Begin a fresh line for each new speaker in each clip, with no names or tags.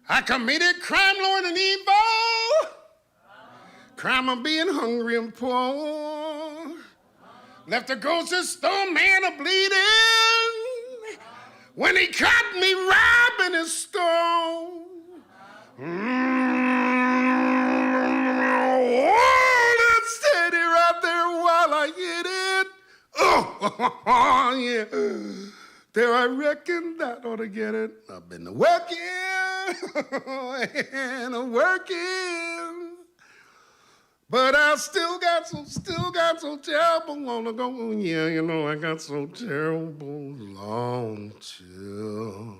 I committed crime, Lord, and evil. Crime of being hungry and poor. Left the grocery store man a-bleeding when he caught me robbing his store. Hold it steady right there while I hit it. Oh, yeah. There, I reckon that ought to get it. I've been working and working, but I still got so terrible long to go. Yeah, you know, I got so terrible long to.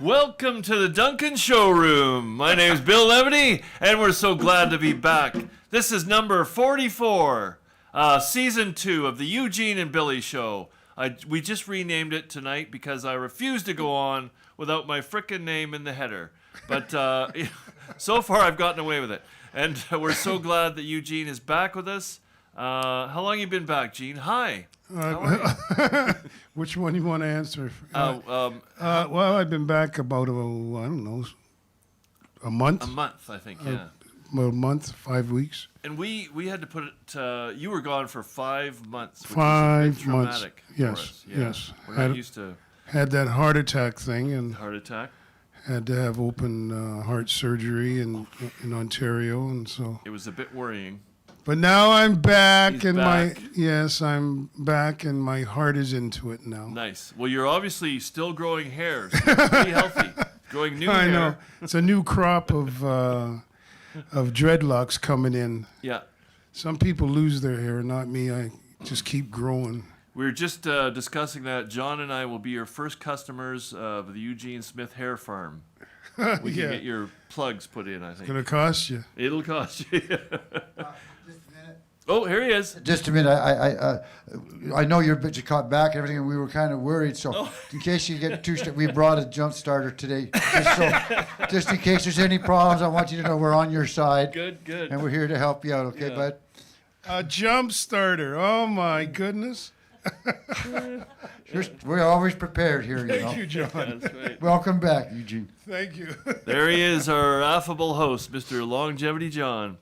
Welcome to the Duncan Showroom. My name is Bill Levity, and we're so glad to be back. This is number 44, season 2 of the Eugene and Billy Show. We just renamed it tonight because I refuse to go on without my frickin' name in the header. But so far I've gotten away with it. And we're so glad that Eugene is back with us. How long have you been back, Gene? Hi. How are you?
Which one you want to answer? Well, I've been back about, I don't know, a month.
A month, I think, yeah.
A month, 5 weeks.
And we had to put it, you were gone for 5 months, which
5
is a bit traumatic
months. Yes,
for us. Yeah.
yes.
We're not used to...
Had that heart attack thing. And
heart attack?
Had to have open heart surgery in Ontario, and so...
It was a bit worrying.
But now I'm back,
He's
and
back.
I'm back, and my heart is into it now.
Nice. Well, you're obviously still growing hair, so it's pretty healthy. Growing new hair.
I know. It's a new crop of dreadlocks coming in.
Yeah.
Some people lose their hair, not me. I just keep growing.
We were just discussing that. John and I will be your first customers of the Eugene Smith Hair Farm. We can get your plugs put in, I think.
It's going to cost you.
It'll cost you.
Just a minute.
Oh, here he is.
Just a minute. I know you're caught back and everything, and we were kind of worried. So in case you get we brought a jump starter today, just in case there's any problems. I want you to know we're on your side.
Good.
And we're here to help you out. Okay,
Yeah.
bud.
A jump starter. Oh, my goodness.
We're always prepared here.
Thank you, John.
That's right.
Welcome back, Eugene.
Thank you.
There he is, our affable host, Mr. Longevity John.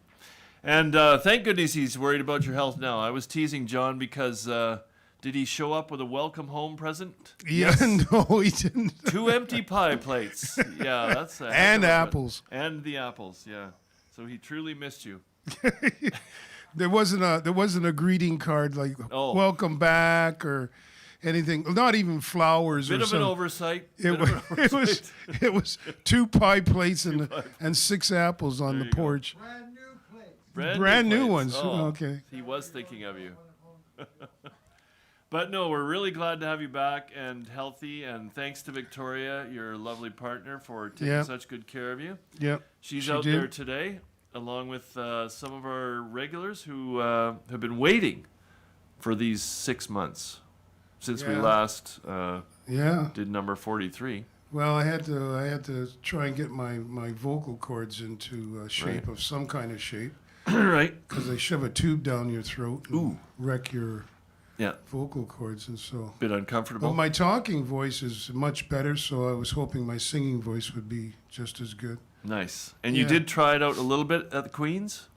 And thank goodness he's worried about your health now. I was teasing John because did he show up with a welcome home present?
Yeah, no, he didn't.
2 empty pie plates. Yeah, that's
and apples.
And the apples, yeah. So he truly missed you.
There wasn't a greeting card like "Welcome back" or anything. Not even flowers.
Bit
or
of
something.
an oversight.
It was 2 pie plates and 6 apples on the porch.
Brand new plates.
Brand new
plates.
ones.
Oh,
Okay.
He was thinking of you. But no, we're really glad to have you back and healthy. And thanks to Victoria, your lovely partner, for taking such good care of you.
Yep.
She's out there today, along with some of our regulars who have been waiting for these 6 months since we last did number 43.
Well, I had to try and get my vocal cords into shape of some kind of shape.
Right.
Because they shove a tube down your throat and wreck your vocal cords, and so.
Bit uncomfortable.
But my talking voice is much better, so I was hoping my singing voice would be just as good.
Nice. And you did try it out a little bit at the Queen's?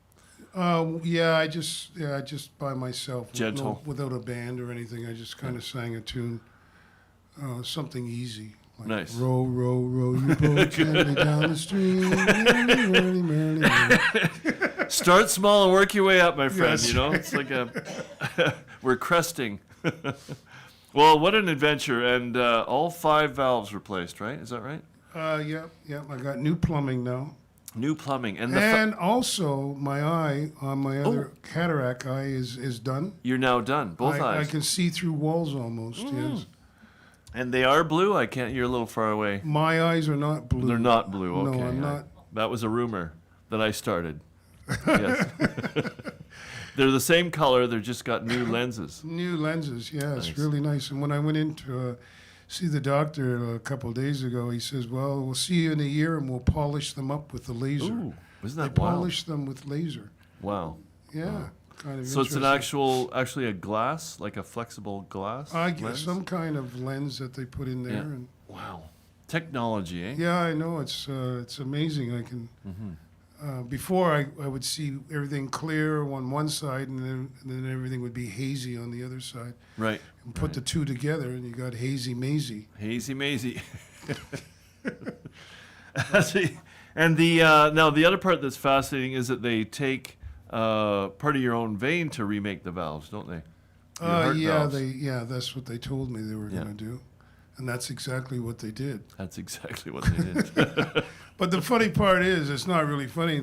I just by myself.
Gentle.
Without a band or anything. I just kind of sang a tune, something easy. Like,
nice.
Row, row, row your boat gently down the stream. Merrily, merrily, merrily.
Start small and work your way up, my friend.
Yes.
You know, it's like we're cresting. Well, what an adventure. And all 5 valves replaced, right? Is that right?
Yeah. I got new plumbing now.
New plumbing.
And also, my eye on my other cataract eye is done.
You're now done, both eyes.
I can see through walls almost, yes.
And they are blue? You're a little far away.
My eyes are not blue.
They're not blue, okay.
No, I'm not.
That was a rumor that I started. Yes. They're the same color. They're just got new lenses.
New lenses, yeah,
Nice.
it's really nice. And when I went in to see the doctor a couple of days ago, he says, well, we'll see you in a year and we'll polish them up with the laser.
Ooh, isn't
They
that wild?
polish them with laser.
Wow.
Yeah, kind of
So it's an
interesting.
actually a glass, like a flexible glass?
I guess
lens?
some kind of lens that they put in there.
Yeah.
And
Wow. Technology, eh?
yeah, I know, it's amazing. I can, before I would see everything clear on one side and then everything would be hazy on the other side.
Right.
And put the two together and you got hazy mazy.
Hazy mazy. And the now the other part that's fascinating is that they take part of your own vein to remake the valves, don't they? Your heart valves.
That's what they told me they were
Yeah.
going to do. And that's exactly what they did.
That's exactly what they did.
But the funny part is, it's not really funny.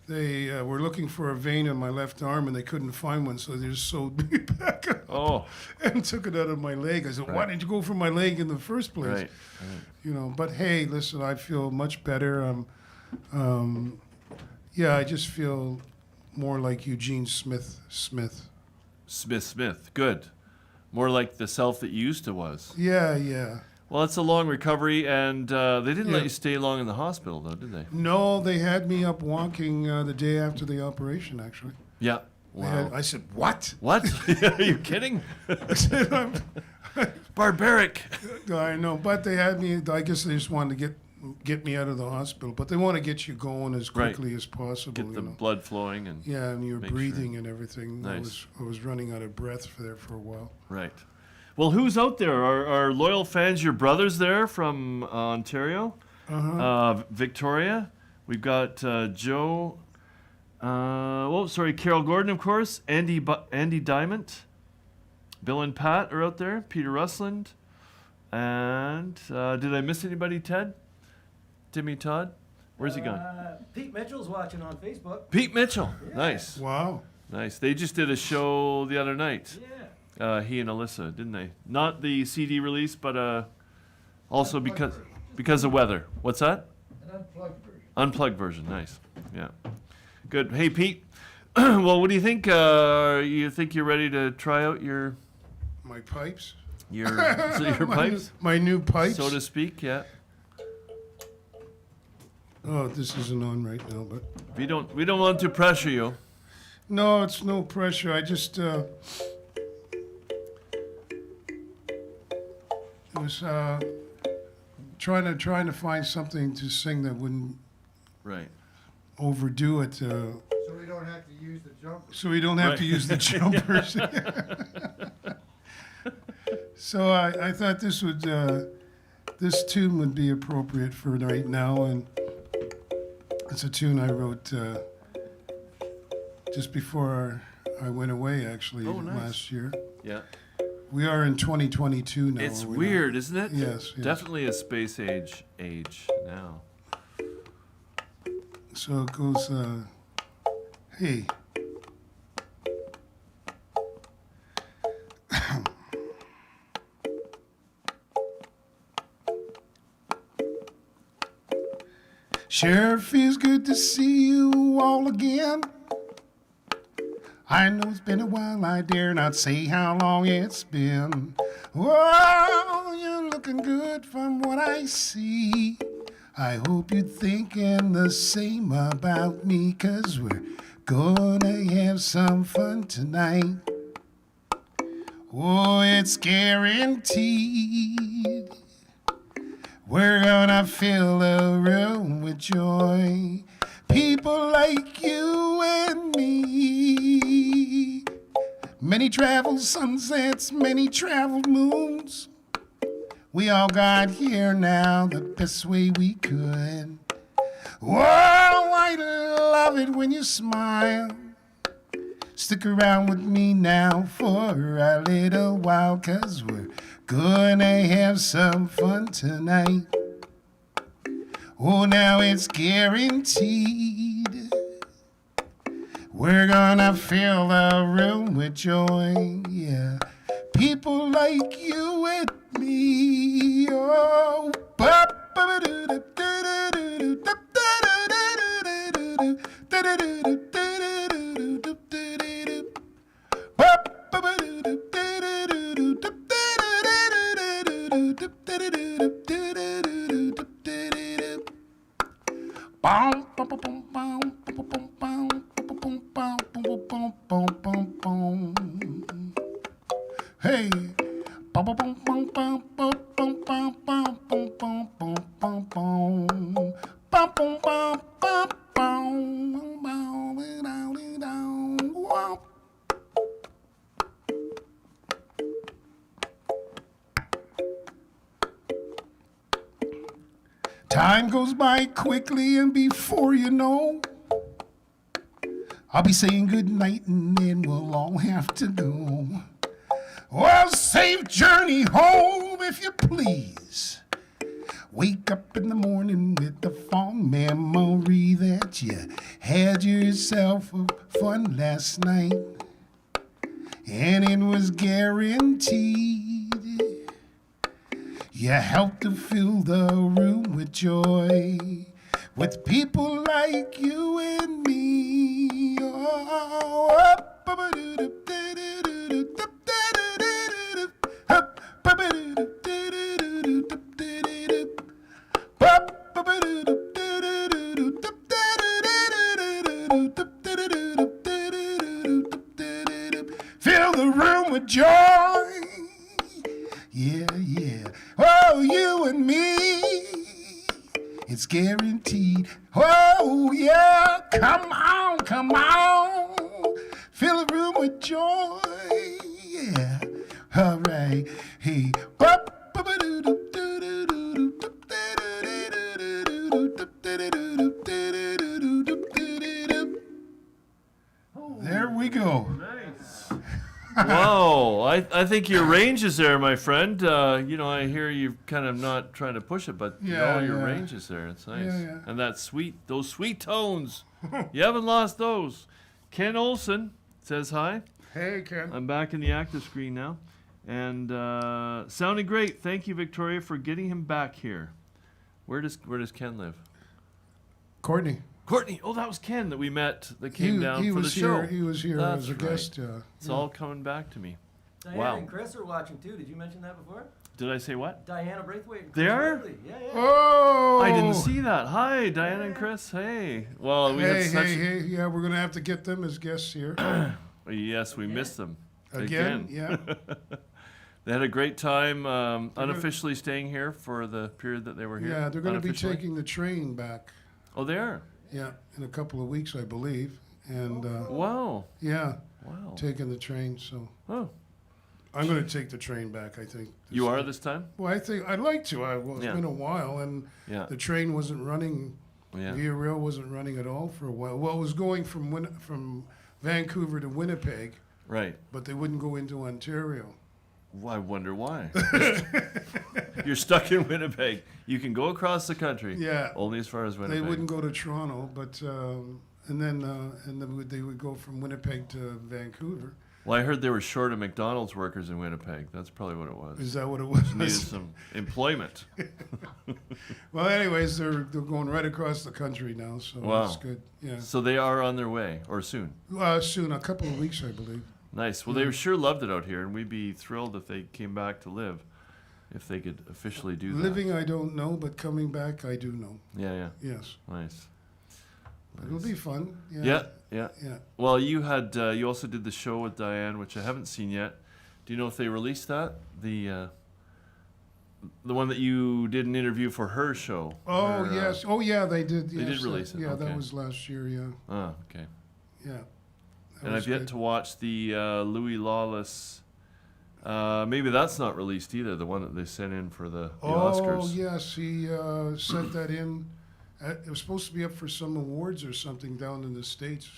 They were looking for a vein in my left arm and they couldn't find one, so they just sewed me back up
Oh,
and took it out of my leg. I said, why didn't you go for my leg in the first place?
right.
You know, but hey, listen, I feel much better. I just feel more like Eugene Smith.
Smith. Good. More like the self that you used to was.
Yeah.
Well, it's a long recovery, and they didn't
Yeah.
let you stay long in the hospital, though, did they?
No, they had me up walking the day after the operation, actually.
Yeah.
They
Wow.
I said, what?
What? Are you kidding?
I said,
Barbaric.
I know, but they had me, I guess they just wanted to get me out of the hospital, but they want to get you going as
Right.
quickly as possible,
Get the blood flowing and
Yeah, and you're
make sure.
breathing and everything.
Nice.
I was running out of breath for a while.
right. Well, who's out there? Are loyal fans your brothers there from Ontario? Victoria. We've got Joe. Carol Gordon, of course. Andy Diamond. Bill and Pat are out there. Peter Rusland. And did I miss anybody, Ted? Timmy Todd? Where's he gone?
Pete Mitchell's watching on Facebook.
Pete Mitchell.
Yeah.
Nice.
Wow.
Nice. They just did a show the other night.
Yeah.
He and Alyssa, didn't they? Not the CD release, but also because of weather. What's that?
An unplugged version.
Unplugged version. Nice. Yeah. Good. Hey, Pete. Well, what do you think? You think you're ready to try out your
My pipes?
your pipes,
My new pipes?
so to speak? Yeah.
Oh, this isn't on right now, but...
We don't want to pressure you.
No, it's no pressure. I just... I was trying to find something to sing that wouldn't
Right.
overdo it,
So we don't have to use the jumper.
so we don't have
Right.
to use the jumpers. So I thought this tune would be appropriate for right now, and it's a tune I wrote just before I went away, actually,
Oh, nice.
last year.
Yeah.
We are in 2022 now.
It's
are we not?
weird, isn't it?
Yes, yes.
Definitely a space age now.
So it goes, hey. Sure feels good to see you all again. I know it's been a while, I dare not say how long it's been. Well, you're looking good from what I see. I hope you're thinking the same about me, 'cause we're gonna have some fun tonight. Oh, it's guaranteed. We're gonna fill the room with joy. People like you and me. Many traveled sunsets, many traveled moons. We all got here now the best way we could. Oh, I love it when you smile. Stick around with me now for a little while, 'cause we're gonna have some fun tonight. Oh, now it's guaranteed. We're gonna fill the room with joy, yeah. People like you and me, oh. Hey. Time goes by quickly, and before you know, I'll be saying good night, and then we'll all have to go. Well, safe journey home, if you please. Wake up in the morning with the fond memory that you had yourself a fun last night, and it was guaranteed. You helped to fill the room with joy, with people like you and me. Oh, fill the room with joy. Yeah, yeah. Oh, you and me, it's guaranteed. Oh, yeah. Come on, come on. Fill the room with joy. Yeah. All right. Hey. There we go.
Nice. Wow, I think your range is there, my friend. I hear you kind of not trying to push it, but
Yeah,
your
yeah.
range is there. It's nice.
Yeah.
And those sweet tones. You haven't lost those. Ken Olson says hi.
Hey, Ken.
I'm back in the active screen now. And sounding great. Thank you, Victoria, for getting him back here. Where does Ken live?
Courtney.
Courtney. Oh, that was Ken that we met that came down
he
for the
was
show.
here. He was here
That's
as a
right.
guest.
It's all coming back to me.
Diana
Wow.
and Chris are watching too. Did you mention that before?
Did I say what?
Diana Braithwaite and
They
Chris
are?
Ridley. Yeah, yeah.
Oh!
I didn't see that. Hi, Diana and Chris. Hey. Well, we had such.
Hey. Yeah, we're going to have to get them as guests here.
Yes, we missed them.
Again? Yeah.
They had a great time unofficially staying here for the period that they were here.
Yeah, they're going to be
unofficially.
taking the train back.
Oh, they are?
Yeah, in a couple of weeks, I believe. And
Wow.
yeah,
Wow.
taking the train. So
Oh.
I'm going to take the train back, I think.
You are this time?
Well, I think I'd like to. It's
Yeah.
been a while, and
Yeah.
the train wasn't running.
Yeah.
Via Rail wasn't running at all for a while. Well, it was going from Vancouver to Winnipeg,
Right.
but they wouldn't go into Ontario.
Well, I wonder why. You're stuck in Winnipeg. You can go across the country.
Yeah.
Only as far as Winnipeg.
They wouldn't go to Toronto, but and then they would go from Winnipeg to Vancouver.
Well, I heard they were short of McDonald's workers in Winnipeg. That's probably what it was.
Is that what it was?
Needed some employment.
Well, anyways, they're going right across the country now, so
Wow.
that's good. Yeah.
So they are on their way, or soon.
Soon, a couple of weeks, I believe.
Nice. Well, they sure loved it out here, and we'd be thrilled if they came back to live, if they could officially do that.
Living, I don't know, but coming back, I do know.
Yeah.
Yes.
Nice.
It'll be fun.
Yeah.
Yeah.
Well, you also did the show with Diane, which I haven't seen yet. Do you know if they released that? The one that you did an interview for her show.
Oh,
Or,
yes. Oh, yeah, they did.
They did release it,
Yeah,
okay.
that was last year, yeah.
Oh, okay.
Yeah. That
And
was
I've yet
good.
to watch the Louis Lawless. Maybe that's not released either. The one that they sent in for the Oscars.
Oh, yes, he sent that in. It was supposed to be up for some awards or something down in the States.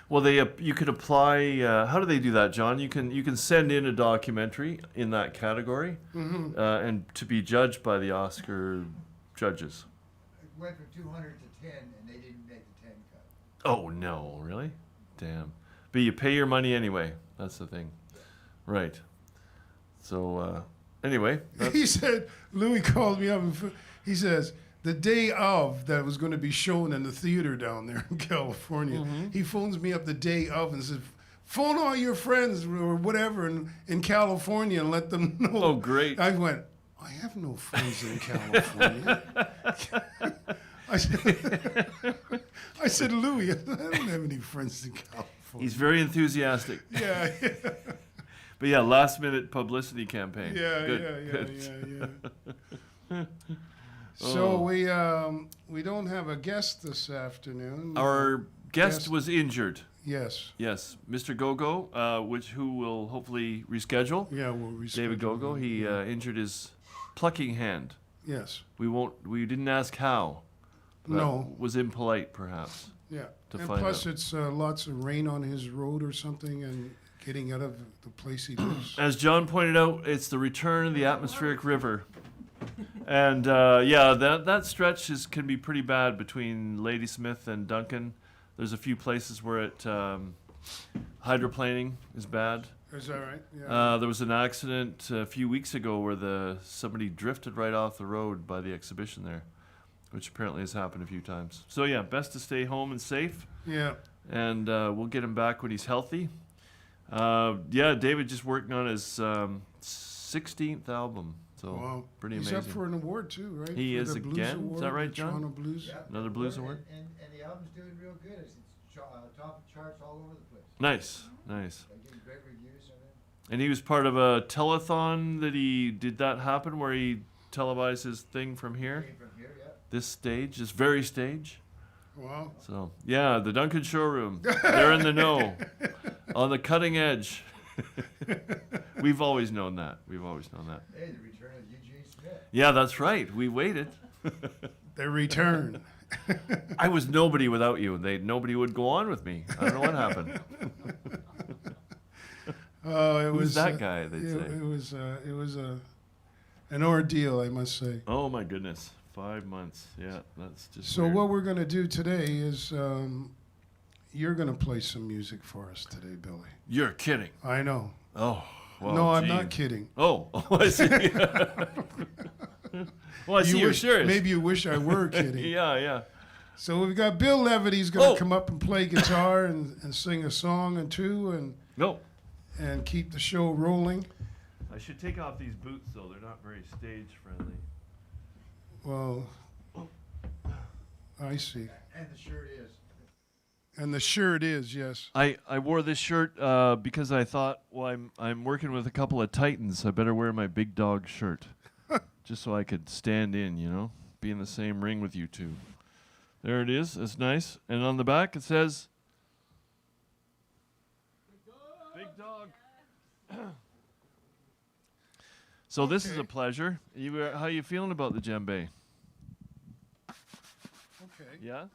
Well, you could apply. How do they do that, John? You can send in a documentary in that category, and to be judged by the Oscar judges.
It went from 200 to 10, and they didn't make the 10 cut.
Oh no, really? Damn. But you pay your money anyway. That's the thing, right? So anyway,
He said, Louis called me up and he says, the day of that was going to be shown in the theater down there in California. He phones me up the day of and says, phone all your friends or whatever in California and let them know.
Oh, great.
I went, I have no friends in California. I said, Louis, I don't have any friends in California.
He's very enthusiastic.
Yeah,
But yeah, last minute publicity campaign.
yeah,
Good.
yeah. So we don't have a guest this afternoon.
Our guest was injured.
Yes.
Yes, Mr. Gogo, who will hopefully reschedule.
Yeah, we'll reschedule.
David Gogo,
him.
he injured his plucking hand.
Yes.
We didn't ask how.
No.
Was impolite, perhaps.
Yeah.
To
And
find
plus,
out.
it's lots of rain on his road or something, and getting out of the place he lives.
As John pointed out, it's the return of the atmospheric river. And that stretch can be pretty bad between Ladysmith and Duncan. There's a few places where hydroplaning is bad.
Is that right? Yeah.
There was an accident a few weeks ago where somebody drifted right off the road by the exhibition there, which apparently has happened a few times. So yeah, best to stay home and safe.
Yeah.
And we'll get him back when he's healthy. David just working on his 16th album. So
Wow.
pretty
He's
amazing.
up for an award too, right?
He
For
is
the Blues
again? Is
Award,
that right,
the
John?
Toronto Blues.
Yeah.
Another blues award?
And the album's doing real good. It's top of charts all over the place.
Nice.
Like getting great reviews on it.
And he was part of a telethon did that happen where he televised his thing from here?
Came from here, yeah.
This very stage?
Wow.
So, yeah, the Duncan Showroom. They're in the know. On the cutting edge. We've always known that.
Hey, the return of Eugene Smith.
Yeah, that's right. We waited.
The return.
I was nobody without you. Nobody would go on with me. I don't know what happened.
Oh, it
Who's
was
that guy, they'd say.
It was an ordeal, I must say.
Oh, my goodness. 5 months. Yeah, that's just
So
weird.
what we're going to do today is you're going to play some music for us today, Billy.
You're kidding.
I know.
Oh, well,
No, I'm
gee.
not kidding.
Oh, I see. Well, I see you're serious.
Maybe you wish I were kidding.
Yeah.
So we've got Bill Levity's going to
Oh.
come up and play guitar and sing a song or two
No.
and keep the show rolling.
I should take off these boots, though. They're not very stage friendly.
Well, I see.
And the shirt is.
And the shirt is, yes.
I wore this shirt because I thought, well, I'm working with a couple of Titans. I better wear my big dog shirt. Just so I could stand in, be in the same ring with you two. There it is. It's nice. And on the back it says, Big Dog. So this is a pleasure. How you feeling about the djembe?
Okay.
Yeah?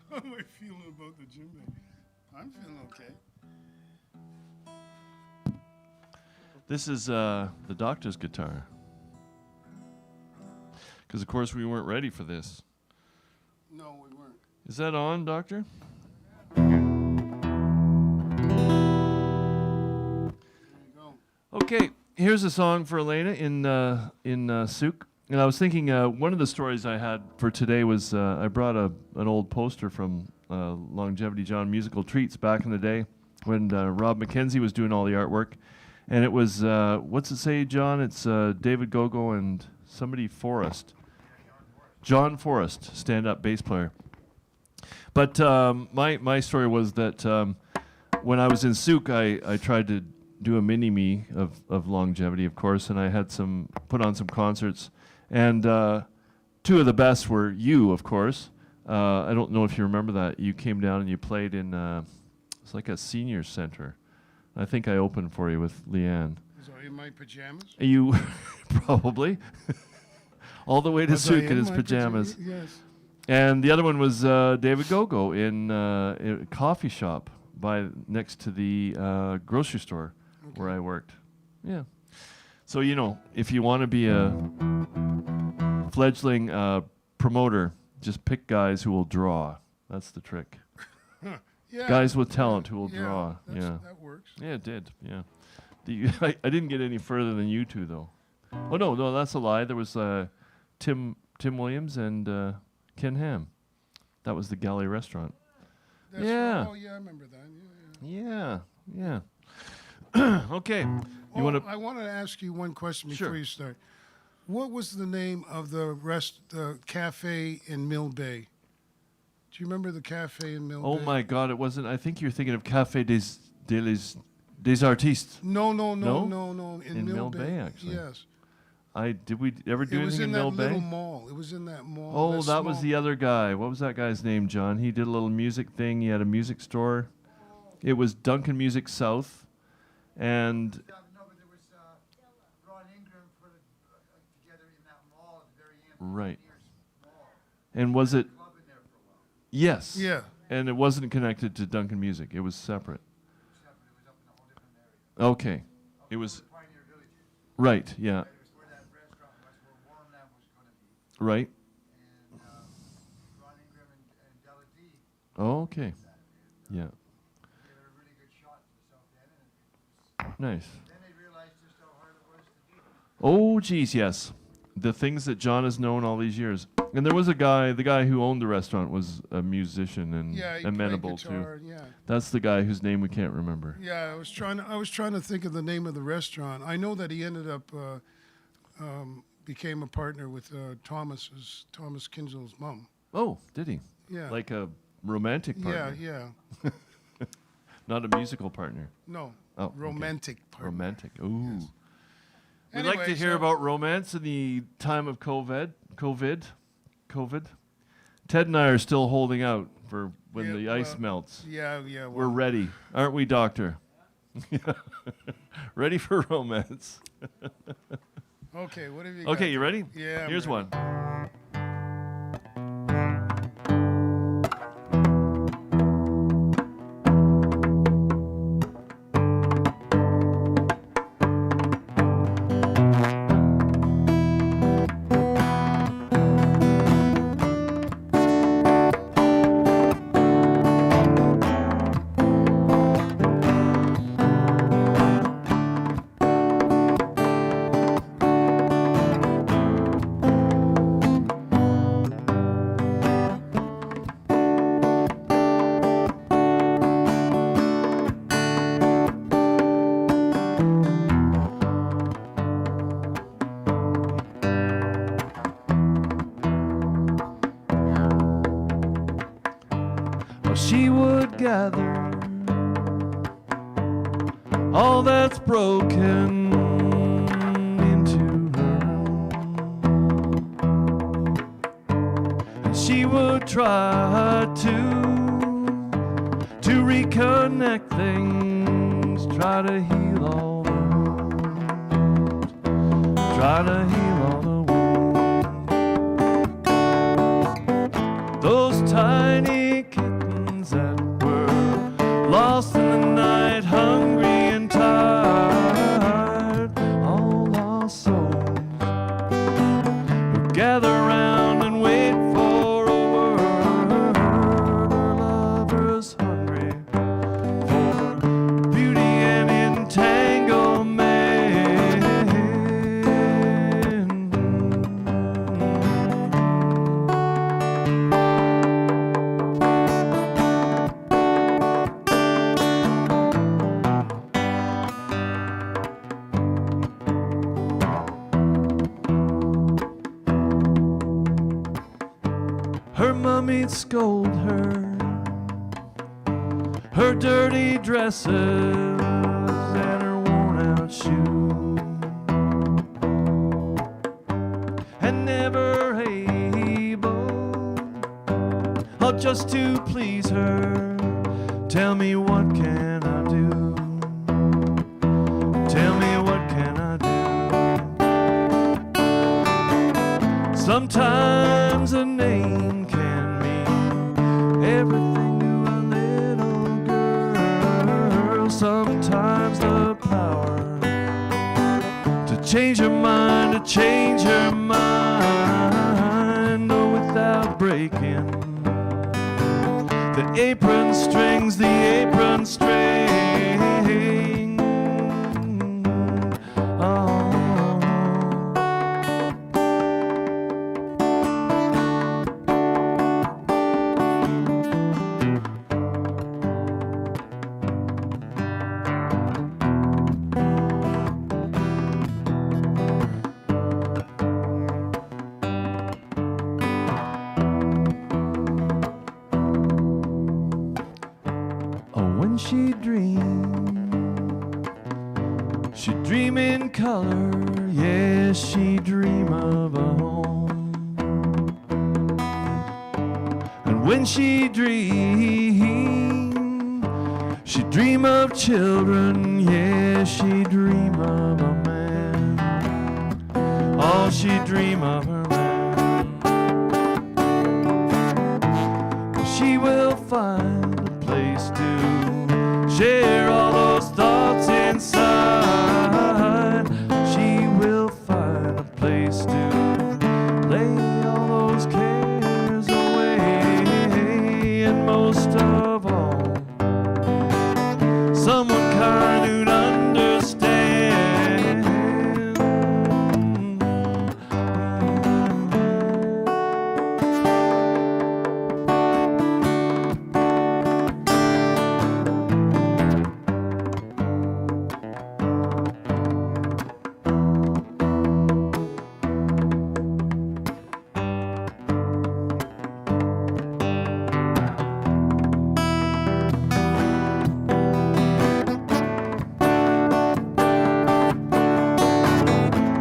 How am I feeling about the djembe? I'm feeling okay.
This is the doctor's guitar. Because, of course, we weren't ready for this.
No, we weren't.
Is that on, Doctor?
There you go.
Okay, here's a song for Elena in Souk. And I was thinking one of the stories I had for today was I brought an old poster from Longevity John Musical Treats back in the day when Rob McKenzie was doing all the artwork. And it was, what's it say, John? It's David Gogo and somebody Forrest. John Forrest, stand-up bass player. But my story was that when I was in Souk, I tried to do a mini-me of Longevity, of course, and I had put on some concerts. And two of the best were you, of course. I don't know if you remember that. You came down and you played in, it's like a senior center. I think I opened for you with Leanne.
Was I in my pajamas?
You probably. All the way to
Was I
Souk
in
in his
my
pajamas.
Yes.
And the other one was David Gogo in a coffee shop next to the grocery store where I worked. Yeah. So, if you want to be a fledgling promoter, just pick guys who will draw. That's the trick.
Yeah.
Guys with talent who will
Yeah,
draw. Yeah.
That works.
Yeah, it did. Yeah. I didn't get any further than you two, though. Oh no, that's a lie. There was Tim Williams and Ken Ham. That was the Galley restaurant.
That's
Yeah.
Right. Oh, yeah, I remember that.
Yeah. Okay. You want to?
I wanted to ask you one question before
Sure.
you start. What was the name of the cafe in Mill Bay? Do you remember the cafe in Mill Bay?
Oh my God! It wasn't. I think you're thinking of Café des Artistes.
No.
No?
In
In
Mill
Mill
Bay.
Bay, actually.
Yes.
Did we ever do
It was
anything
in
in
that
Mill
little
Bay?
mall. It was in that mall.
Oh, that was
small-
the other guy. What was that guy's name, John? He did a little music thing. He had a music store. It was Duncan Music South, and
No, but there was Ron Ingram put it together in that mall at the very end.
right.
Near mall.
And was it?
Club in there for a while.
Yes.
Yeah.
And it wasn't connected to Duncan Music. It was separate.
Except it was up in a whole different area.
Okay. It was
Pioneer Village.
right. Yeah.
It was where that restaurant was, where Warmland was going to be.
Right.
And Ron Ingram and Della D
Oh, okay. Yeah.
gave it a really good shot to the south end. And
Nice.
then they realized just how hard it was to do.
Oh, geez, yes. The things that John has known all these years. And there was a guy, the guy who owned the restaurant was a musician and
Yeah, he played
amenable
guitar,
too.
Yeah.
That's the guy whose name we can't remember.
Yeah, I was trying to think of the name of the restaurant. I know that he ended up became a partner with Thomas Kinsel's mom.
Oh, did he?
Yeah.
Like a romantic partner.
Yeah.
Not a musical partner.
No.
Oh, okay.
Romantic partner.
Romantic. Ooh.
Yes.
We'd like to
Anyway,
hear
so-
about romance in the time of COVID. Ted and I are still holding out for when
Yeah,
the ice
well,
melts.
Yeah.
We're
Well,
ready, aren't we, Doctor? Ready for romance.
okay. What have you?
Okay,
got?
you ready?
Yeah. I'm
Here's
ready.
one. Well, she would gather all that's broken into her room, and she would try to reconnect things, try to heal all the wounds, try to heal all the wounds. Those tiny kittens that were lost in the night, hungry and tired, all lost souls who gather round and wait for a word. Our lovers hungry for beauty and entanglement. Her mummy'd scold her dirty dresses and her worn out shoes, and never able, oh, just to please her, tell me what can I do? Tell me what can I do? Sometimes a name can mean everything to a little girl. Sometimes the power to change her mind, to change her mind, oh, without breaking the apron strings, the apron string. Oh. when she she'd dream in color, yes, she'd dream of a home. And when she she'd dream of children, yes, she'd dream of a man. Oh, she'd dream of her man. She will find a place to share all those thoughts inside. She will find a place to lay all those cares away. And most of all, someone kind who'd understand.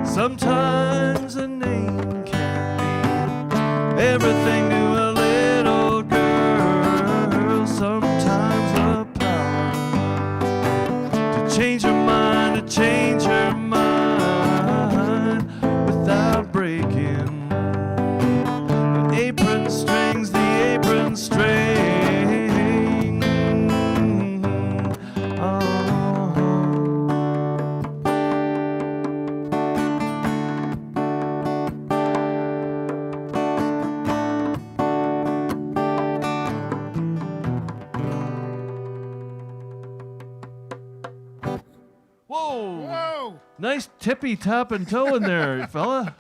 Sometimes a name can mean everything to a little girl. Sometimes the power to change her mind, to change her mind without breaking the apron strings, the apron string. Oh. Whoa!
Whoa!
Nice tippy tap and toe in there, fella.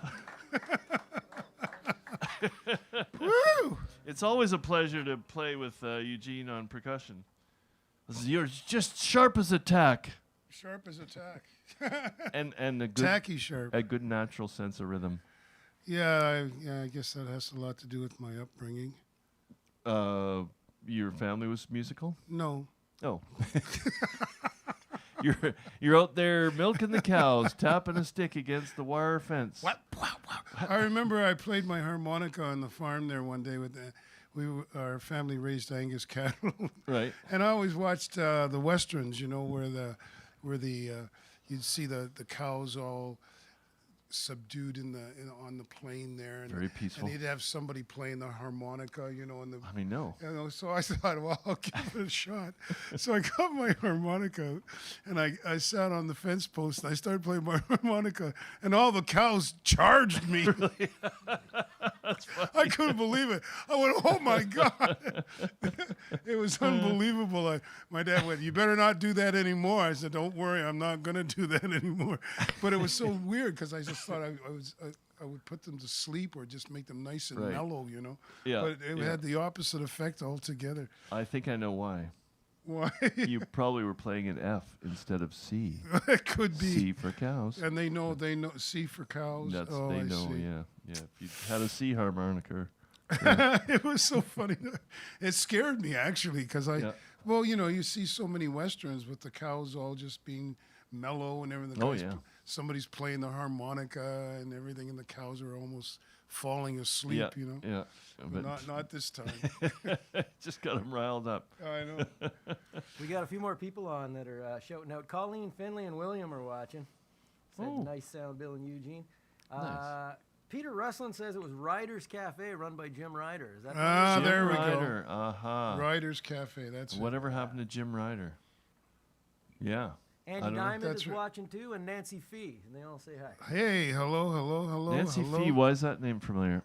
Woo!
It's always a pleasure to play with Eugene on percussion. You're just sharp as a tack,
Sharp as a tack.
and a good
Tacky sharp.
a good natural sense of rhythm.
Yeah, I guess that has a lot to do with my upbringing.
Your family was musical?
No.
Oh. You're out there milking the cows, tapping a stick against the wire fence.
What? I remember I played my harmonica on the farm there one day with our family raised Angus cattle.
Right.
And I always watched the westerns, you know, where you'd see the cows all subdued on the plain there, and
Very peaceful.
And you'd have somebody playing the harmonica, you know,
No.
You know, so I thought, well, I'll give it a shot. So I got my harmonica, and I sat on the fence post, and I started playing my harmonica, and all the cows charged me.
Really? That's funny.
I couldn't believe it. I went, oh my God. It was unbelievable. My dad went, you better not do that anymore. I said, don't worry, I'm not going to do that anymore. But it was so weird because I just thought I would put them to sleep or just make them nice and
Right.
mellow, you know.
Yeah,
But it
yeah.
had the opposite effect altogether.
I think I know why.
Why?
You probably were playing an F instead of C.
It could be.
C for cows.
And they know C for cows.
That's
Oh,
they
I
know,
see.
yeah. If you had a C harmonica.
It was so funny. It scared me actually because well, you know, you see so many westerns with the cows all just being mellow and everything.
Oh, yeah.
Somebody's playing the harmonica and everything, and the cows are almost falling asleep.
Yeah,
You know.
yeah.
But not this time.
Just got them riled up.
I know.
We got a few more people on that are shouting out. Colleen, Finley, and William are watching. Said
Oh.
nice sound, Bill and Eugene.
Nice.
Peter Russlin says it was Ryder's Cafe run by Jim Ryder. Is that
Ah,
Jim
there we
Ryder. Uh-huh.
Ryder's Cafe. That's it.
Whatever happened to Jim Ryder? Yeah. I
Andy
don't know.
Diamond
That's
is
right.
watching too, and Nancy Fee, and they all say hi.
Hey, hello.
Nancy
hello.
Fee, why is that name familiar?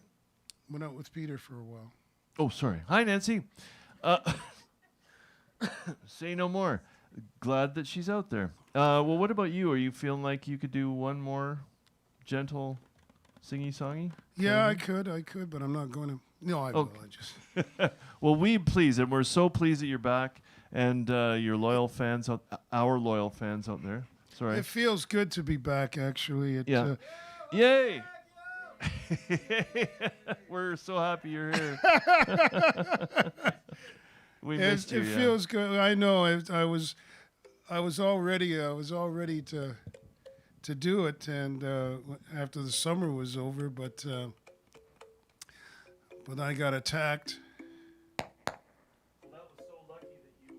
Went out with Peter for a while.
Oh, sorry. Hi, Nancy. Say no more. Glad that she's out there. Well, what about you? Are you feeling like you could do one more gentle singy-songy?
Yeah, I could, but I'm not going to. No, I will.
Okay.
I just.
Well, we please, and we're so pleased that you're back, and your loyal fans, our loyal fans out there. Sorry.
It feels good to be back, actually.
Yeah. Yay! We're so happy you're here. We missed you.
It
yeah.
feels good. I know. I was all ready to do it, and after the summer was over, but I got attacked.
Well, that was so lucky that you.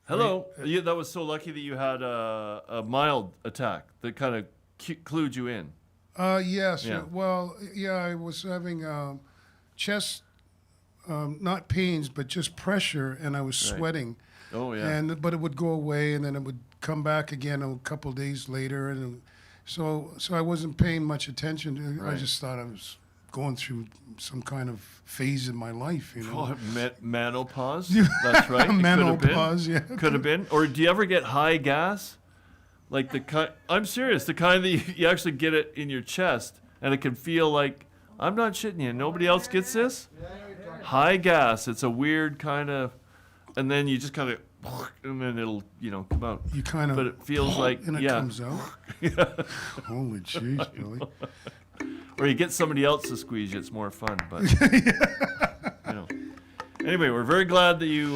Hello. Hello. That was so lucky that you had a mild attack that kind of clued you in.
Yes.
Yeah.
Well, yeah, I was having chest, not pains, but just pressure, and I was sweating.
Oh yeah.
But it would go away, and then it would come back again a couple of days later, and so I wasn't paying much attention to it.
Right.
I just thought I was going through some kind of phase in my life, you know.
Oh, menopause. That's right.
Menopause, yeah.
Could have been. Or do you ever get high gas? Like the kind. I'm serious. The kind that you actually get it in your chest, and it can feel like, I'm not shitting you. Nobody else gets this. High gas. It's a weird kind of, and then you just kind of, and then it'll come out.
You kind of.
But it feels like
and it comes out.
Yeah.
Holy jeez, Billy.
Or you get somebody else to squeeze you. It's more fun. But Anyway, we're very glad that you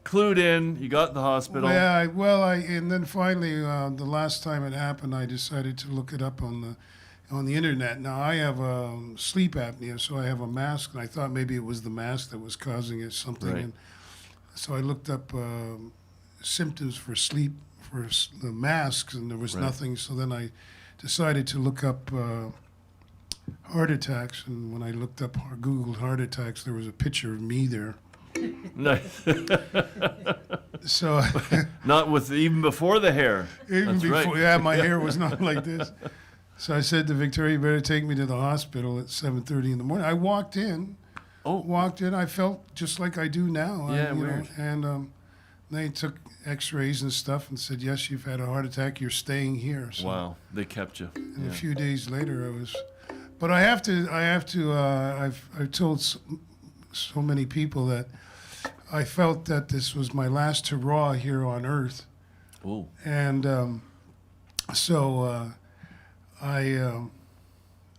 clued in. You got to the hospital.
Yeah, and then finally, the last time it happened, I decided to look it up on the internet. Now I have sleep apnea, so I have a mask, and I thought maybe it was the mask that was causing it something.
Right.
And so I looked up symptoms for sleep for the masks, and there was nothing. So then I decided to look up heart attacks, and when I looked up Googled heart attacks, there was a picture of me there.
Nice.
So
Not with even before the hair.
even
That's
before,
right.
yeah, my hair was not like this. So I said to Victoria, "You better take me to the hospital at 7:30 in the morning." I walked in. I felt just like I do now.
Yeah, weird.
And they took X-rays and stuff and said, "Yes, you've had a heart attack. You're staying here." So,
Wow, they kept you.
and a few days later, I was. But I've told so many people that I felt that this was my last hurrah here on Earth,
Oh,
and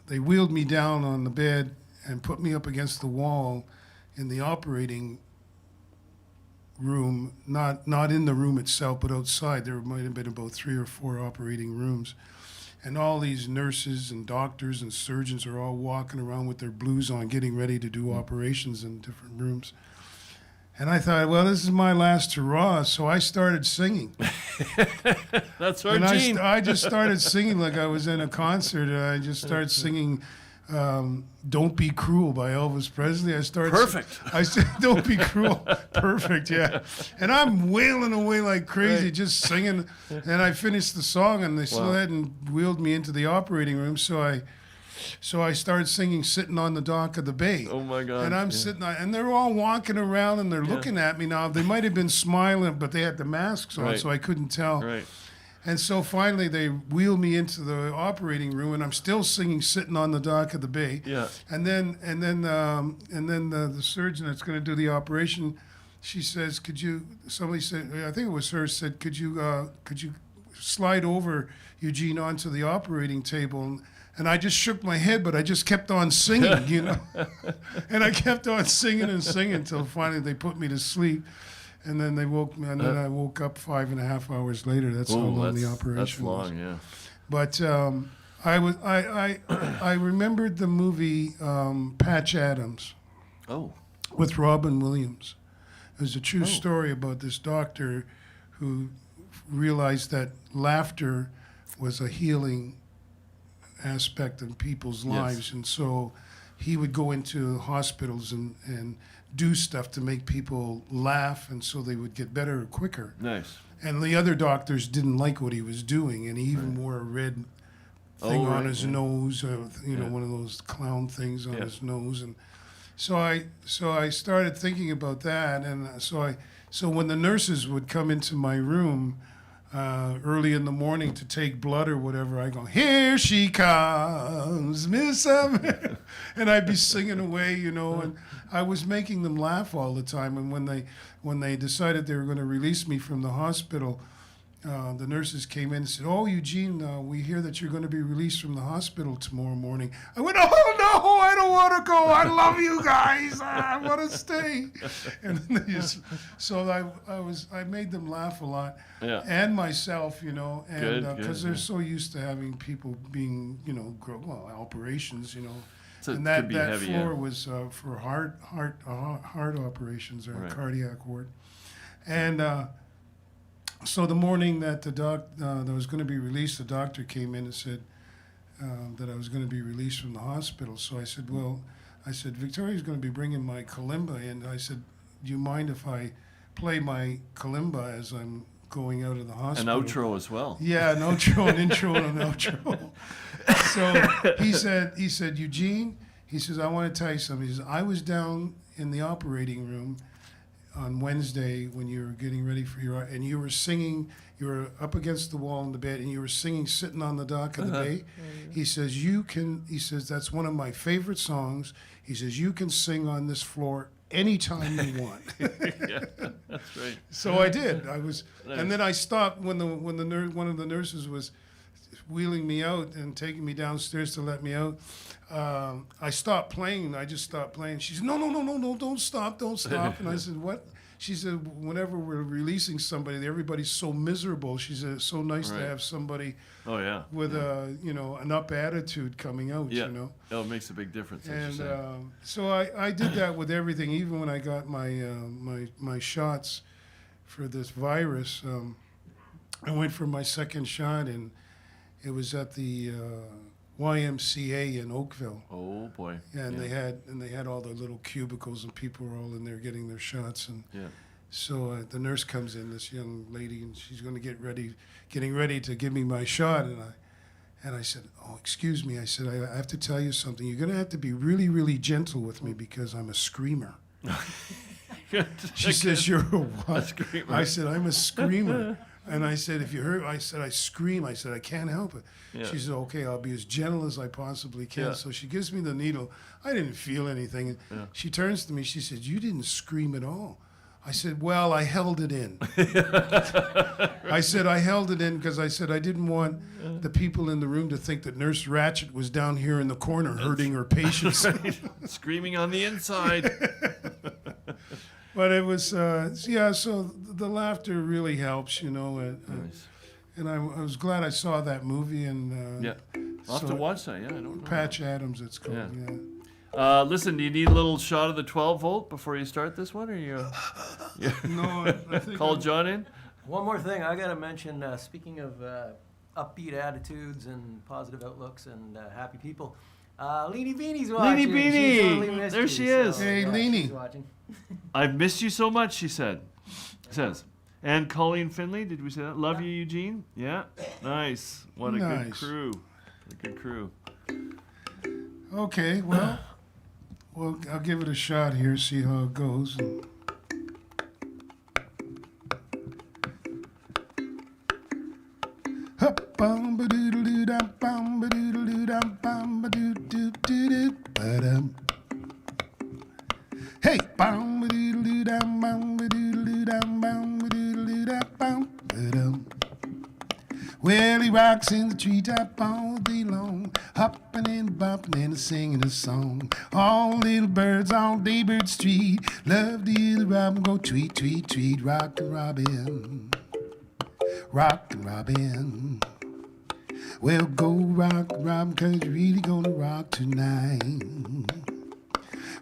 they wheeled me down on the bed and put me up against the wall in the operating room, not in the room itself, but outside. There might have been about 3 or 4 operating rooms. And all these nurses and doctors and surgeons are all walking around with their blues on, getting ready to do operations in different rooms. And I thought, well, this is my last hurrah, so I started singing.
that's our
And
Gene.
I just started singing like I was in a concert. I just started singing "Don't Be Cruel" by Elvis Presley.
Perfect.
I said, "Don't be cruel." Perfect, yeah. And I'm wailing away like crazy,
Right.
just singing. And I finished the song, and they still
Wow.
hadn't wheeled me into the operating room. So I started singing "Sitting on the Dock of the Bay."
Oh my God.
And I'm
yeah.
sitting, and they're all walking around, and they're looking at me now. They might have been smiling, but they had the masks on,
Right.
so I couldn't tell.
Right.
And so finally, they wheeled me into the operating room, and I'm still singing "Sitting on the Dock of the Bay."
Yeah.
And then the surgeon that's going to do the operation, she says, somebody said, I think it was her, said, could you slide over Eugene onto the operating table? And I just shook my head, but I just kept on singing, you know. And I kept on singing and singing until finally they put me to sleep. And then they woke me, and then I woke up 5.5 hours later. That's how long the operation was.
That's long, yeah.
But I remembered the movie Patch Adams
Oh.
with Robin Williams. It was a true story about this doctor who realized that laughter was a healing aspect of people's lives, and so he would go into hospitals and do stuff to make people laugh, and so they would get better quicker.
Nice.
And the other doctors didn't like what he was doing, and he even wore a red thing on his nose, one of those clown things on his nose, and so I started thinking about that, and so when the nurses would come into my room early in the morning to take blood or whatever, I go, "Here she comes, Miss Evans," and I'd be singing away, and I was making them laugh all the time. And when they decided they were going to release me from the hospital, the nurses came in and said, "Oh, Eugene, we hear that you're going to be released from the hospital tomorrow morning." I went, "Oh no, I don't want to go. I love you guys. I want to stay." And then so I made them laugh a lot, and myself, and because they're so used to having people being, operations,
So
and
it
that
could be heavy,
floor was for heart operations or cardiac ward, and. So the morning that that I was going to be released, the doctor came in and said that I was going to be released from the hospital. So I said, Victoria's going to be bringing my kalimba in. I said, do you mind if I play my kalimba as I'm going out of the hospital?
An outro as well.
Yeah, an outro, an intro, and an outro. So he said, Eugene, he says, I want to tell you something. He says, I was down in the operating room on Wednesday when you were getting ready for and you were singing, you were up against the wall in the bed and you were singing sitting on the dock of the bay. He says, that's one of my favorite songs. He says, you can sing on this floor anytime you want.
Yeah, that's right.
So I did. And then I stopped when one of the nurses was wheeling me out and taking me downstairs to let me out. I stopped playing. I just stopped playing. She said, no, don't stop. And I said, what? She said, whenever we're releasing somebody, everybody's so miserable. She said, it's so nice to have somebody with an up attitude coming out,
Oh, it makes a big difference.
And so I did that with everything, even when I got my shots for this virus. I went for my second shot, and it was at the YMCA in Oakville.
Oh boy!
Yeah, and they had all the little cubicles, and people were all in there getting their shots. And so the nurse comes in, this young lady, and she's going to getting ready to give me my shot. And I said, "Oh, excuse me." I said, "I have to tell you something. You're going to have to be really, really gentle with me because I'm a screamer." She says, "You're a what?"
A screamer.
I said, "I'm a screamer." And I said, if you heard, I said, I scream. I said, I can't help it. Yeah. She said, okay, I'll be as gentle as I possibly can. Yeah. So she gives me the needle. I didn't feel anything. Yeah. She turns to me. She said, you didn't scream at all. I said, well, I held it in. I said, I held it in because I said I didn't want the people in the room to think that Nurse Ratchet was down here in the corner hurting her patients.
Right. Screaming on the inside.
But it was, so the laughter really helps,
Nice.
And I was glad I saw that movie. And
I'll have to watch that, I don't know.
Patch Adams, it's called,
Listen, do you need a little shot of the 12 volt before you start this one, or you?
No, I think
Call John in?
One more thing I got to mention, speaking of upbeat attitudes and positive outlooks and happy people, Leanie Beanie's watching.
Leanie Beanie!
She totally missed
There
you,
she is.
Hey, Leanie.
She's watching.
I've missed you so much, she says. And Colleen Finley, did we say that? Love you, Eugene? Yeah? Nice. What a good crew. What a good crew.
Okay, well, I'll give it a shot here, see how it goes. Hey, well, he rocks in the treetop all day long, hopping and bopping and singing a song. All little birds on Daybird Street love to hear the robin go tweet, tweet, tweet, rockin' Robin, rockin' Robin. Well, go rock, Robin, 'cause you're really gonna rock tonight.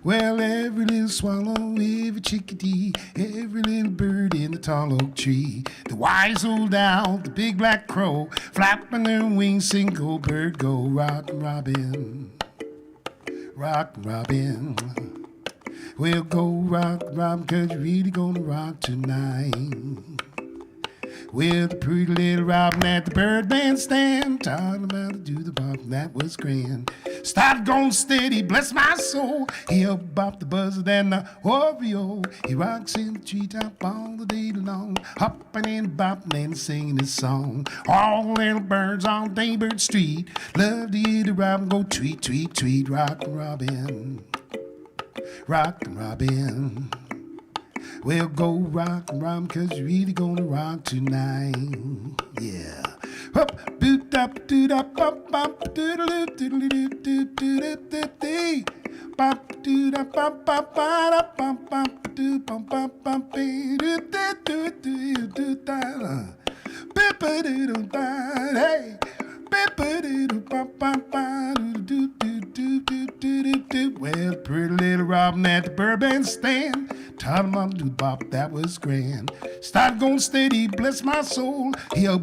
Well, every little swallow, every chickadee, every little bird in the tall oak tree, the wise old owl, the big black crow, flapping their wings, sing, go bird, go, rockin' Robin, rockin' Robin. Well, go rock, Robin, 'cause you're really gonna rock tonight. Well, the pretty little robin at the bird bandstand taught him how to do the bop, and that was grand. Started going steady, bless my soul. He'll bop the buzzard and the Oreo. He rocks in the treetop all the day long, hopping and bopping and singing his song. All little birds on Daybird Street love to hear the robin go tweet, tweet, tweet, rockin' Robin, rockin' Robin. Well, go rock and rhyme, cause you're really gonna rock tonight. Yeah. Up, doot up, doot up, up, up, doodle doodle doodle doodle doodle. Bop doot up, bop bop bop bop bop doot bop bop bop doot doot doot doot doot da. Bip doot da. Hey. Bip doot bop bop bop doot doot doot doot doot doot. Well, pretty little Robin at the Burbank stand. Taught him up to bop, that was grand. Started going steady, bless my soul. He'll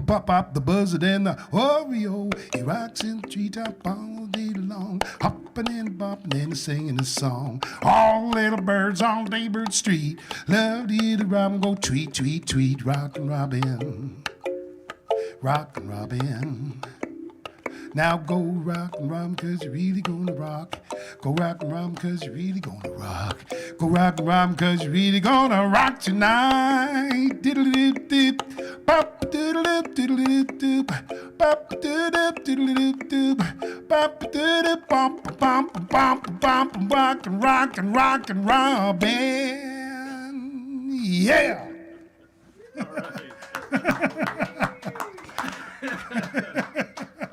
pop up the buzzard and the Oreo. He rocks in the treetop all day long, hopping and bopping and singing a song. All little birds on Daybird Street love to hear the robin go tweet, tweet, tweet. Rockin' Robin, rockin' Robin. Now go rock and rhyme, cause you're really gonna rock. Go rock and rhyme, cause you're really gonna rock. Go rock and rhyme, cause you're really gonna rock tonight. Diddle-doo-doo, bop-a-doodle-doo, diddle-doo-doo, bop-a-doodle-doo, diddle-doo-doo, bop-a-doodle, bump-a-bump-a-bump-a-bump, rock and Robin. Yeah!
All right.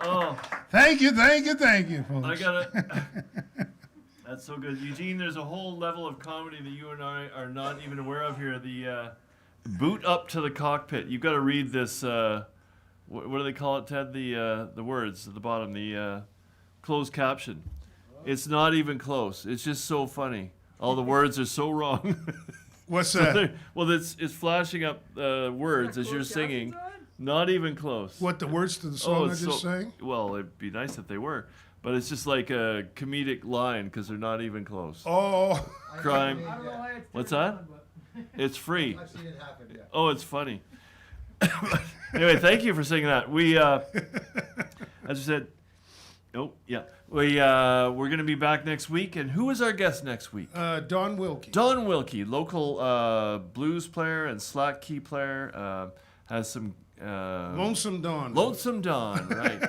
Oh,
Thank you, folks.
I got it. That's so good. Eugene, there's a whole level of comedy that you and I are not even aware of here. The boot up to the cockpit. You've got to read this, what do they call it, Ted? The words at the bottom, the closed caption. It's not even close. It's just so funny. All the words are so wrong.
What's that?
Well, it's flashing up words as you're singing. Not even close.
What, the words to the song I just sang?
Well, it'd be nice if they were. But it's just like a comedic line because they're not even close.
Oh.
Crime.
I don't know why it's
What's
turned
that?
on, but-
It's free.
I've seen it happen, yeah.
Oh, it's funny. Anyway, thank you for saying that. We, as I said, we're going to be back next week. And who is our guest next week?
Don Wilkie.
Don Wilkie, local blues player and slack key player, has some...
Lonesome Don.
Lonesome Don, right.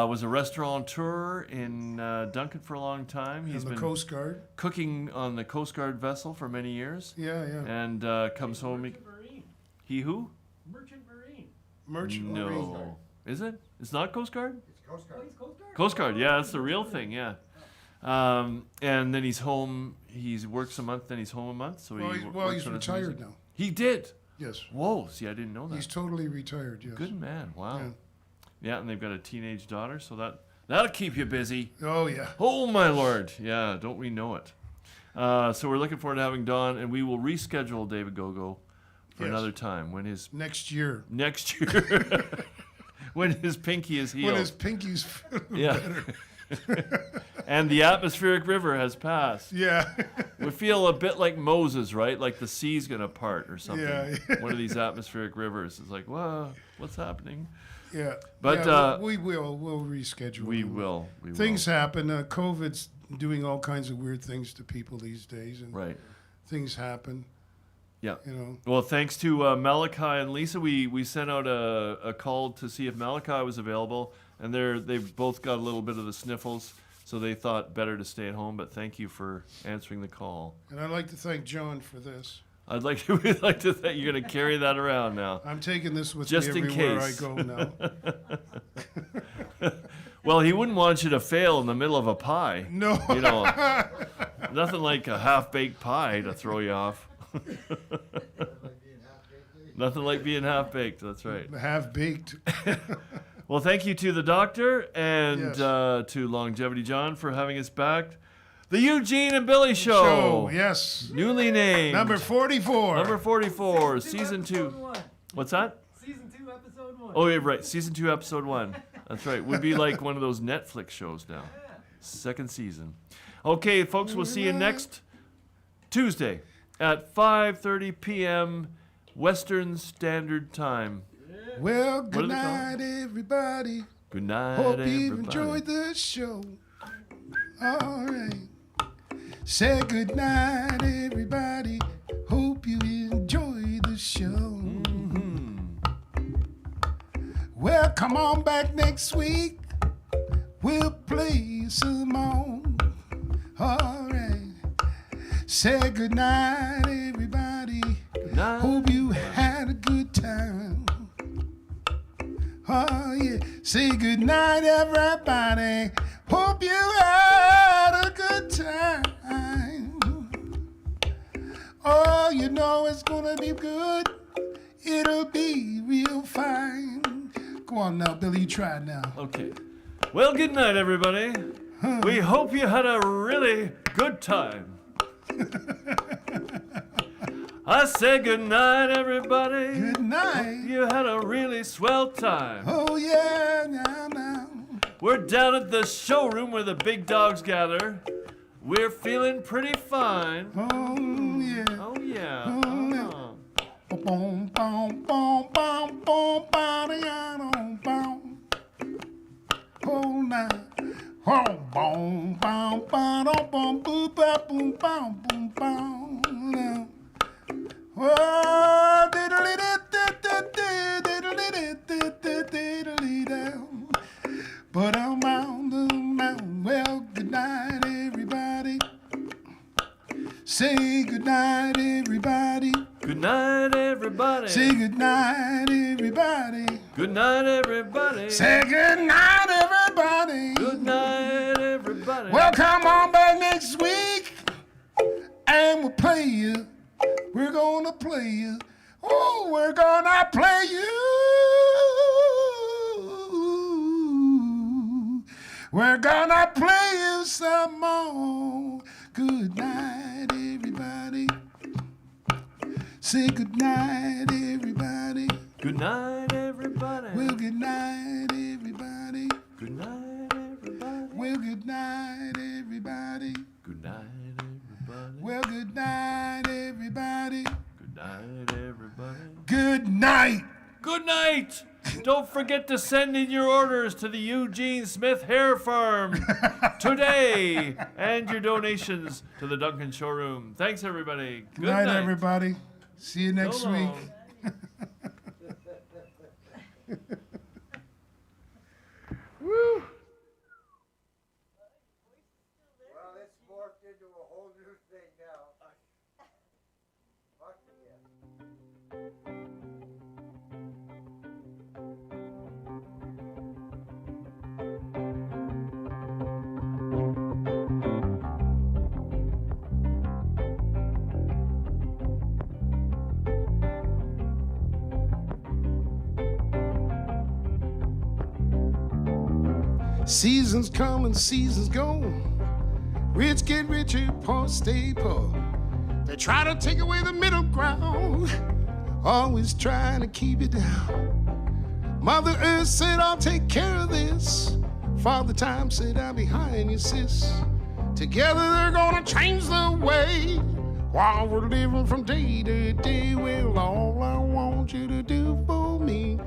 Was a restaurateur in Duncan for a long time. He's
And the
been
Coast Guard.
cooking on the Coast Guard vessel for many years.
Yeah.
And comes home.
Marine.
He who?
Merchant Marine.
Merchant Marine.
No. Is it? It's not Coast Guard?
It's Coast Guard.
Oh, he's Coast Guard?
Coast Guard, yeah, that's the real thing, yeah. And then he's home. He works a month, then he's home a month. So
Well, he's
on his
retired
music.
now.
He did?
Yes.
Whoa, see, I didn't know that.
He's totally retired, yes.
Good man, wow.
Yeah.
Yeah, and they've got a teenage daughter, so that'll keep you busy.
Oh, yeah.
Oh my lord, yeah, don't we know it? So we're looking forward to having Don, and we will reschedule David Gogo for
Yes.
another time when his
Next year.
when his pinky is healed.
When his pinky's
yeah.
better.
And the atmospheric river has passed.
Yeah.
We feel a bit like Moses, right? Like the sea's gonna part or something.
Yeah.
One of these atmospheric rivers is like, whoa, what's happening?
Yeah.
But,
yeah, we'll reschedule.
We will.
Things happen. COVID's doing all kinds of weird things to people these days, and
Right.
things happen.
Yeah.
You know.
Well, thanks to Malachi and Lisa, we sent out a call to see if Malachi was available, and they've both got a little bit of the sniffles, so they thought better to stay at home. But thank you for answering the call.
And I'd like to thank John for this.
We'd like to think you're going to carry that around now.
I'm taking this with
Just
me
in
everywhere
case.
I go now.
Well, he wouldn't want you to fail in the middle of a pie.
No.
You know, nothing like a half-baked pie to throw you off. Nothing like being half-baked. That's right.
Half baked.
Well, thank you to the doctor and
Yes.
to Longevity John for having us back. The Eugene and Billy Show.
Yes.
Newly named.
Number 44.
Number 44, Season
episode
2.
1.
What's that?
Season 2, episode 1.
Oh, yeah, right. Season 2, Episode 1. That's right. Would be like one of those Netflix shows now. Second season. Okay, folks, we'll see you next Tuesday at 5:30 p.m. Western Standard Time.
Well,
do
good
they call
night, everybody.
Good night,
Hope
everybody.
you enjoyed the show. All right. Say good night, everybody. Hope you enjoy the show. Well, come on back next week. We'll play some more. All right. Say good night, everybody.
Good night.
Hope you had a good time. Oh, yeah. Say good night, everybody. Hope you had a good time. Oh, you know it's gonna be good. It'll be real fine. Go on now, Billy, you try it now.
Okay. Well, good night, everybody. We hope you had a really good time. I say good night, everybody.
Good night.
You had a really swell time.
Oh, yeah, now.
We're down at the showroom where the big dogs gather. We're feeling pretty fine.
Oh, yeah.
Oh, yeah.
Oh, yeah. Boom, boom, boom, boom, boom, boom, boom. Oh, now. Oh, boom, boom, boom, boom, boom, boom, boom, boom, boom. Oh, but I'm on the mountain. Well, good night, everybody. Say good night, everybody.
Good night, everybody.
Say good night, everybody.
Good night, everybody.
Say good night, everybody.
Good night, everybody.
Well, come on back next week, and we'll play you. We're gonna play you. Oh, we're gonna play you. We're gonna play you some more. Good night, everybody. Say good night, everybody.
Good night, everybody.
Well, good night, everybody.
Good night, everybody.
Well, good night, everybody.
Good night, everybody.
Well, good night, everybody.
Good night, everybody.
Good night.
Good night. Don't forget to send in your orders to the Eugene Smith Hair Farm today, and your donations to the Duncan Showroom. Thanks, everybody.
Good night, everybody. See you next
So
week.
long.
Woo.
Well, it's morphed into a whole new thing now. Fuck yeah.
Seasons come and seasons go. Rich get richer, poor stay poor. They try to take away the middle ground, always trying to keep it down. Mother Earth said, I'll take care of this. Father Time said, I'll be behind you, sis. Together they're gonna change the way. While we're living from day to day, well, all I want you to do for me,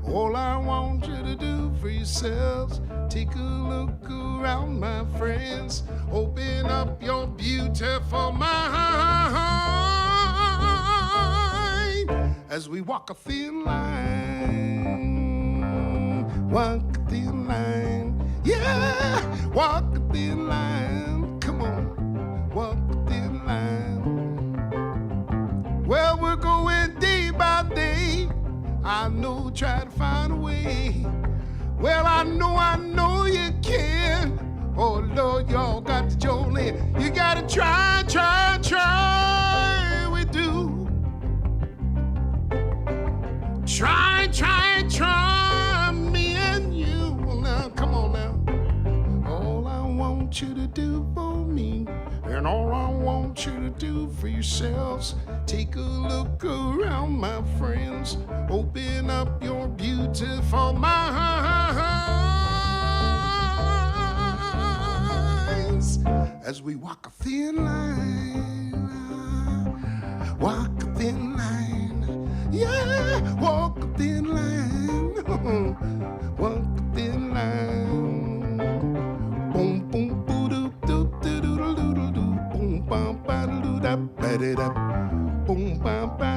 all I want you to do for yourselves, take a look around, my friends. Open up your beautiful mind as we walk a thin line. Walk a thin line. Yeah, walk a thin line. Come on, walk a thin line. Well, we're going day by day. I know, try to find a way. Well, I know you can. Oh, Lord, y'all got to join in. You got to try. We do. Try, me and you. Well, now, come on now. All I want you to do for me, and all I want you to do for yourselves, take a look around, my friends. Open up your beautiful minds as we walk a thin line. Walk a thin line. Yeah, walk a thin line. Walk a thin line. Boom, boom, boo, doo, doo, doo, doo, doo, doo, doo, boom, bam, ba, doo, da, ba, da, da. Boom, bam, ba,